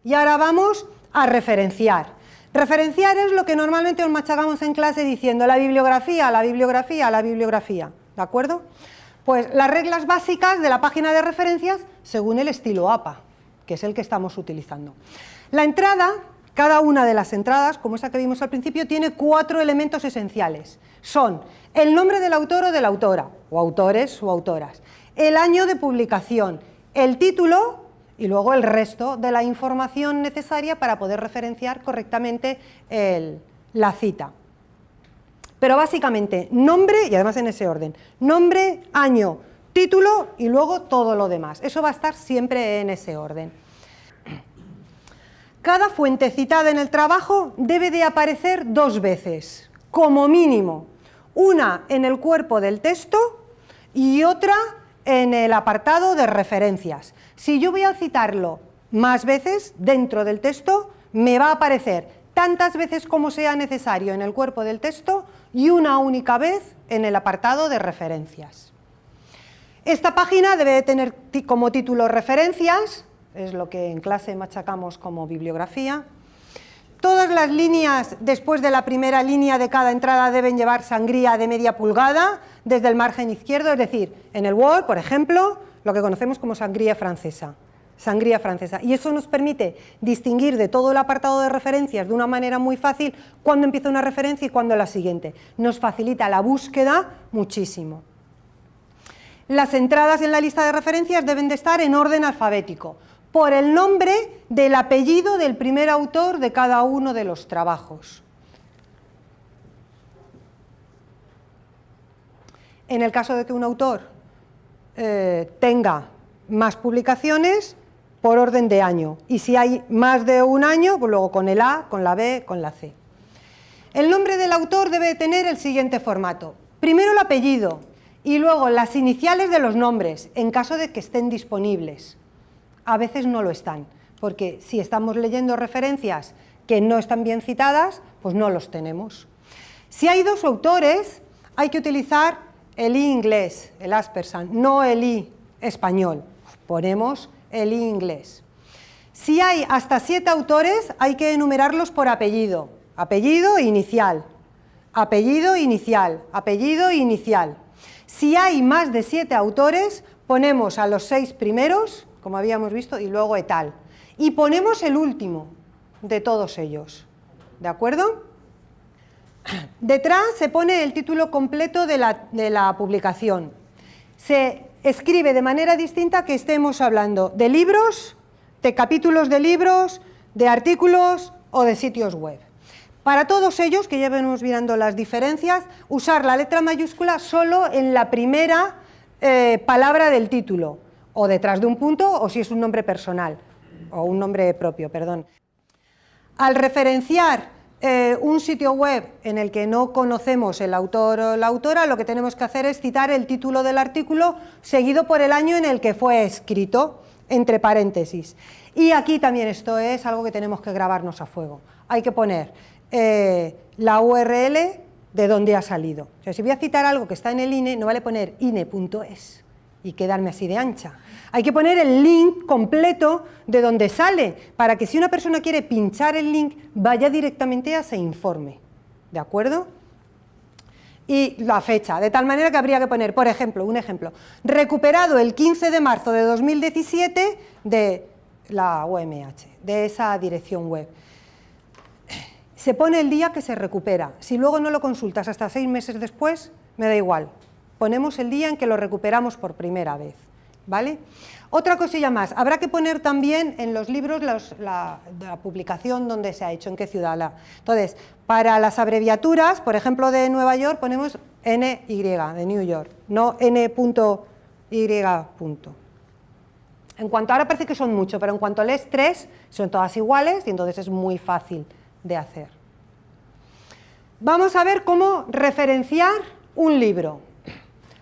Y ahora vamos a referenciar. Referenciar es lo que normalmente os machacamos en clase diciendo la bibliografía, la bibliografía, la bibliografía, ¿de acuerdo? Pues las reglas básicas de la página de referencias según el estilo APA, que es el que estamos utilizando. La entrada, cada una de las entradas, como esa que vimos al principio, tiene 4 elementos esenciales. Son el nombre del autor o de la autora, o autores o autoras, el año de publicación, el título y luego el resto de la información necesaria para poder referenciar correctamente la cita. Pero básicamente nombre, y además en ese orden, nombre, año, título y luego todo lo demás. Eso va a estar siempre en ese orden. Cada fuente citada en el trabajo debe de aparecer 2 veces, como mínimo. Una en el cuerpo del texto y otra en el apartado de referencias. Si yo voy a citarlo más veces dentro del texto, me va a aparecer tantas veces como sea necesario en el cuerpo del texto y una única vez en el apartado de referencias. Esta página debe de tener como título referencias, es lo que en clase machacamos como bibliografía. Todas las líneas después de la primera línea de cada entrada deben llevar sangría de media pulgada desde el margen izquierdo, es decir, en el Word, por ejemplo, lo que conocemos como sangría francesa. Sangría francesa. Y eso nos permite distinguir de todo el apartado de referencias de una manera muy fácil cuándo empieza una referencia y cuándo la siguiente. Nos facilita la búsqueda muchísimo. Las entradas en la lista de referencias deben de estar en orden alfabético, por el nombre del apellido del primer autor de cada uno de los trabajos. En el caso de que un autor tenga más publicaciones, por orden de año, y si hay más de un año, pues luego con el A, con la B, con la C. El nombre del autor debe tener el siguiente formato: primero el apellido y luego las iniciales de los nombres, en caso de que estén disponibles. A veces no lo están, porque si estamos leyendo referencias que no están bien citadas, pues no los tenemos. Si hay 2 autores, hay que utilizar el I inglés, el aspersan, no el I español. Ponemos el I inglés. Si hay hasta 7 autores, hay que enumerarlos por apellido. Apellido inicial, apellido inicial, apellido inicial. Si hay más de 7 autores, ponemos a los 6 primeros, como habíamos visto, y luego etal. Y ponemos el último de todos ellos. ¿De acuerdo? Detrás se pone el título completo de la publicación. Se escribe de manera distinta que estemos hablando de libros, de capítulos de libros, de artículos o de sitios web. Para todos ellos, que ya venimos mirando las diferencias, usar la letra mayúscula solo en la primera palabra del título, o detrás de un punto, o si es un nombre personal, o un nombre propio, perdón. Al referenciar un sitio web en el que no conocemos el autor o la autora, lo que tenemos que hacer es citar el título del artículo seguido por el año en el que fue escrito, entre paréntesis. Y aquí también esto es algo que tenemos que grabarnos a fuego. Hay que poner la URL de dónde ha salido. O sea, si voy a citar algo que está en el INE, no vale poner ine.es y quedarme así de ancha. Hay que poner el link completo de donde sale, para que si una persona quiere pinchar el link, vaya directamente a ese informe. ¿De acuerdo? Y la fecha, de tal manera que habría que poner, por ejemplo, un ejemplo, recuperado el 15 de marzo de 2017 de la UMH, de esa dirección web. Se pone el día que se recupera. Si luego no lo consultas hasta 6 meses después, me da igual. Ponemos el día en que lo recuperamos por primera vez, ¿vale? Otra cosilla más, habrá que poner también en los libros la publicación donde se ha hecho, en qué ciudad. Entonces, para las abreviaturas, por ejemplo, de Nueva York, ponemos NY, de New York, no N.Y. En cuanto, ahora parece que son mucho, pero en cuanto lees 3, son todas iguales y entonces es muy fácil de hacer. Vamos a ver cómo referenciar un libro.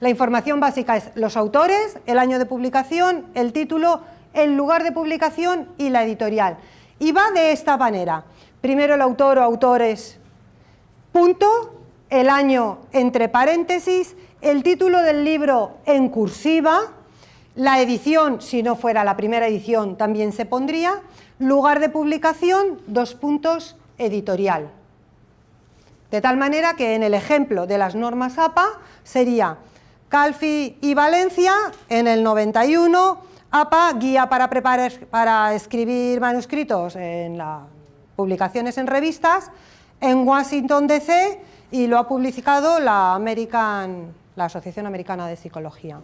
La información básica es los autores, el año de publicación, el título, el lugar de publicación y la editorial. Y va de esta manera. Primero el autor o autores, punto, el año entre paréntesis, el título del libro en cursiva, La edición, si no fuera la primera edición, también se pondría. Lugar de publicación, editorial. De tal manera que en el ejemplo de las normas APA sería Calfi y Valencia en el 91, APA, guía para escribir manuscritos en las publicaciones en revistas, en Washington DC, y lo ha publicado la Asociación Americana de Psicología.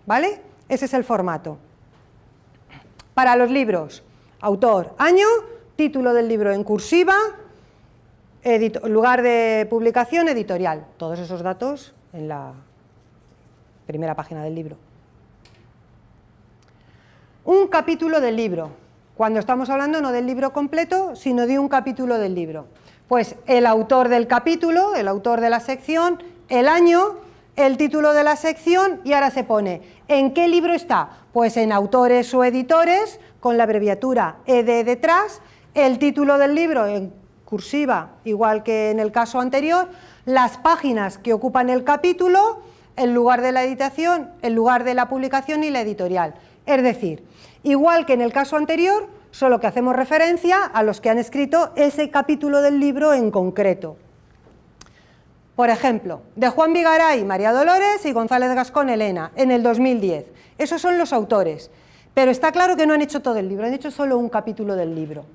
¿Vale? Ese es el formato. Para los libros, autor, año, título del libro en cursiva, lugar de publicación, editorial. Todos esos datos en la primera página del libro. Un capítulo del libro. Cuando estamos hablando no del libro completo, sino de un capítulo del libro. Pues el autor del capítulo, el autor de la sección, el año, el título de la sección, y ahora se pone ¿en qué libro está? Pues en autores o editores, con la abreviatura ED detrás, el título del libro en cursiva, igual que en el caso anterior, las páginas que ocupan el capítulo, el lugar de la editación, el lugar de la publicación y la editorial. Es decir, igual que en el caso anterior, solo que hacemos referencia a los que han escrito ese capítulo del libro en concreto. Por ejemplo, de Juan Vigaray, María Dolores y González Gascón, Elena, en el 2010. Esos son los autores, pero está claro que no han hecho todo el libro, han hecho solo un capítulo del libro.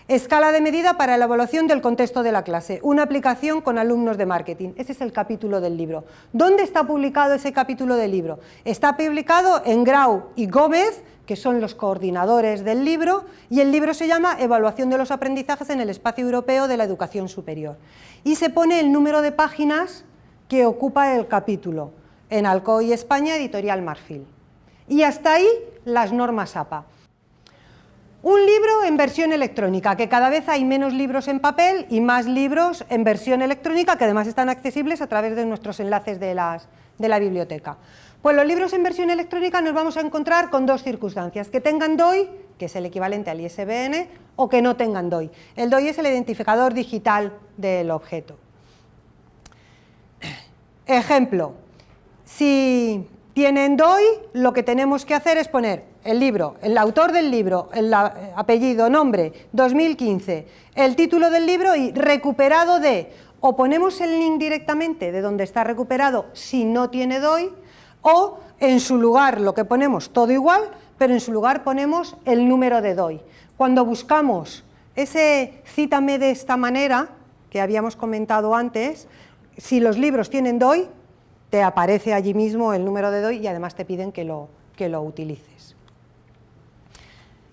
Escala de medida para la evaluación del contexto de la clase, una aplicación con alumnos de marketing. Ese es el capítulo del libro. ¿Dónde está publicado ese capítulo del libro? Está publicado en Grau y Gómez, que son los coordinadores del libro, y el libro se llama Evaluación de los aprendizajes en el espacio europeo de la educación superior. Y se pone el número de páginas que ocupa el capítulo, en Alcoy, España, editorial Marfil. Y hasta ahí las normas APA. Un libro en versión electrónica, que cada vez hay menos libros en papel y más libros en versión electrónica, que además están accesibles a través de nuestros enlaces de la biblioteca. Pues los libros en versión electrónica nos vamos a encontrar con dos circunstancias: que tengan DOI, que es el equivalente al ISBN, o que no tengan DOI. El DOI es el identificador digital del objeto. Ejemplo, si tienen DOI, lo que tenemos que hacer es poner el libro, el autor del libro, el apellido, nombre, 2015, el título del libro y recuperado de, o ponemos el link directamente de donde está recuperado si no tiene DOI, o en su lugar lo que ponemos todo igual, pero en su lugar ponemos el número de DOI. Cuando buscamos ese cítame de esta manera, que habíamos comentado antes, si los libros tienen DOI, te aparece allí mismo el número de DOI y además te piden que lo utilices.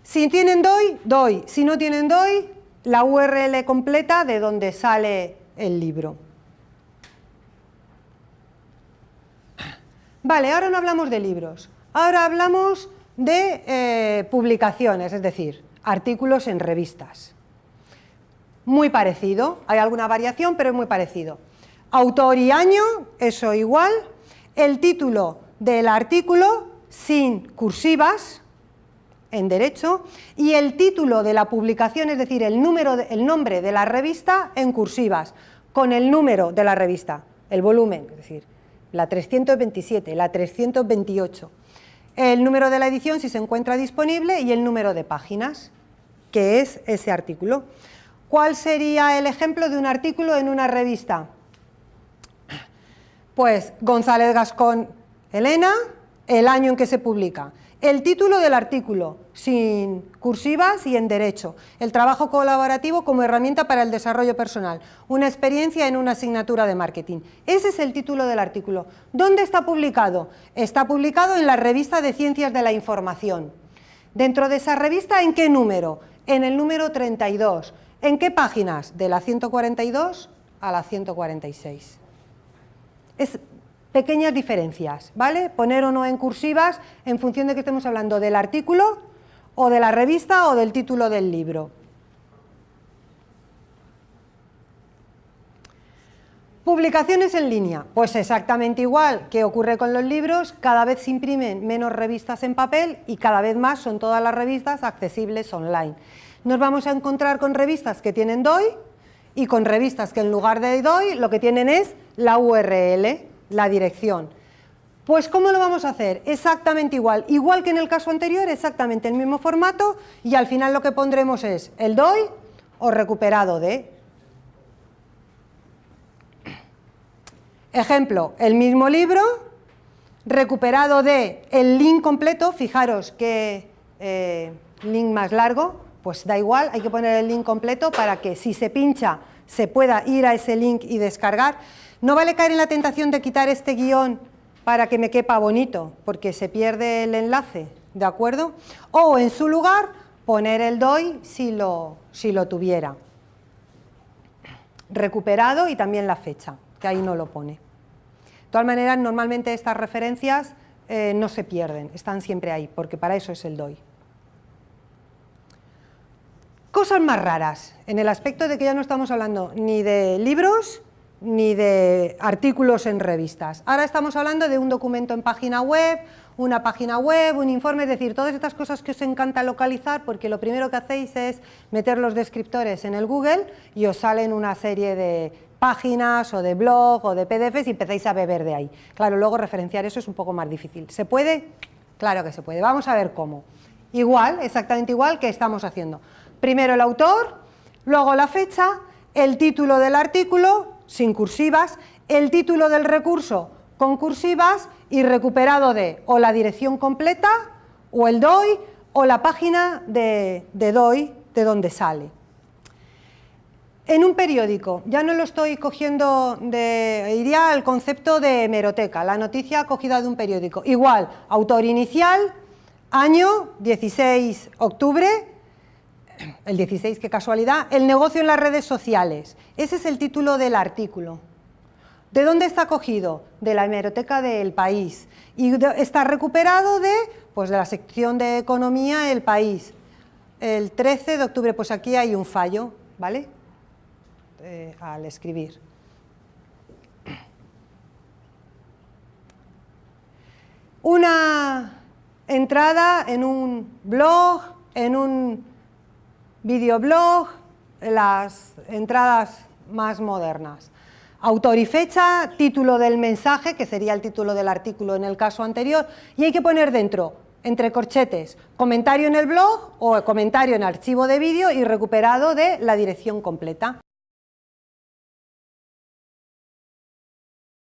Si tienen DOI, DOI. Si no tienen DOI, la URL completa de donde sale el libro. Vale, ahora no hablamos de libros. Ahora hablamos de publicaciones, es decir, artículos en revistas. Muy parecido, hay alguna variación, pero es muy parecido. Autor y año, eso igual. El título del artículo sin cursivas en derecho y el título de la publicación, es decir, el nombre de la revista en cursivas, con el número de la revista, el volumen, es decir, la 327, la 328, el número de la edición si se encuentra disponible y el número de páginas, que es ese artículo. ¿Cuál sería el ejemplo de un artículo en una revista? Pues González Gascón, Elena, el año en que se publica. El título del artículo, sin cursivas y en derecho. El trabajo colaborativo como herramienta para el desarrollo personal. Una experiencia en una asignatura de marketing. Ese es el título del artículo. ¿Dónde está publicado? Está publicado en la revista de Ciencias de la Información. Dentro de esa revista, ¿en qué número? En el número 32. ¿En qué páginas? De la 142 a la 146. Es pequeñas diferencias, ¿vale? Poner o no en cursivas en función de que estemos hablando del artículo o de la revista o del título del libro. Publicaciones en línea, pues exactamente igual que ocurre con los libros, cada vez se imprimen menos revistas en papel y cada vez más son todas las revistas accesibles online. Nos vamos a encontrar con revistas que tienen DOI y con revistas que en lugar de DOI lo que tienen es la URL, la dirección. Pues ¿cómo lo vamos a hacer? Exactamente igual, igual que en el caso anterior, exactamente el mismo formato, y al final lo que pondremos es el doy o recuperado de. Ejemplo, el mismo libro, recuperado de el link completo, fijaros que link más largo, pues da igual, hay que poner el link completo para que si se pincha se pueda ir a ese link y descargar. No vale caer en la tentación de quitar este guión para que me quepa bonito, porque se pierde el enlace, ¿de acuerdo? O en su lugar poner el doy si lo tuviera. Recuperado y también la fecha, que ahí no lo pone. De todas maneras, normalmente estas referencias no se pierden, están siempre ahí, porque para eso es el doy. Cosas más raras, en el aspecto de que ya no estamos hablando ni de libros ni de artículos en revistas. Ahora estamos hablando de un documento en página web, una página web, un informe, es decir, todas estas cosas que os encanta localizar, porque lo primero que hacéis es meter los descriptores en el Google y os salen una serie de páginas o de blog o de PDFs y empezáis a beber de ahí. Claro, luego referenciar eso es un poco más difícil. ¿Se puede? Claro que se puede. Vamos a ver cómo. Igual, exactamente igual que estamos haciendo. Primero el autor, luego la fecha, el título del artículo, sin cursivas, el título del recurso con cursivas y recuperado de o la dirección completa o el DOI o la página de DOI de donde sale. En un periódico, ya no lo estoy cogiendo, iría al concepto de hemeroteca, la noticia cogida de un periódico. Igual, autor inicial, año, 16 octubre, el 16, qué casualidad, el negocio en las redes sociales. Ese es el título del artículo. ¿De dónde está cogido? De la hemeroteca del País. Y está recuperado pues de la sección de Economía El País. El 13 de octubre, pues aquí hay un fallo, ¿vale? Al escribir. Una entrada en un blog, en un videoblog, las entradas más modernas. Autor y fecha, título del mensaje, que sería el título del artículo en el caso anterior, y hay que poner dentro, entre corchetes, comentario en el blog o comentario en archivo de vídeo y recuperado de la dirección completa.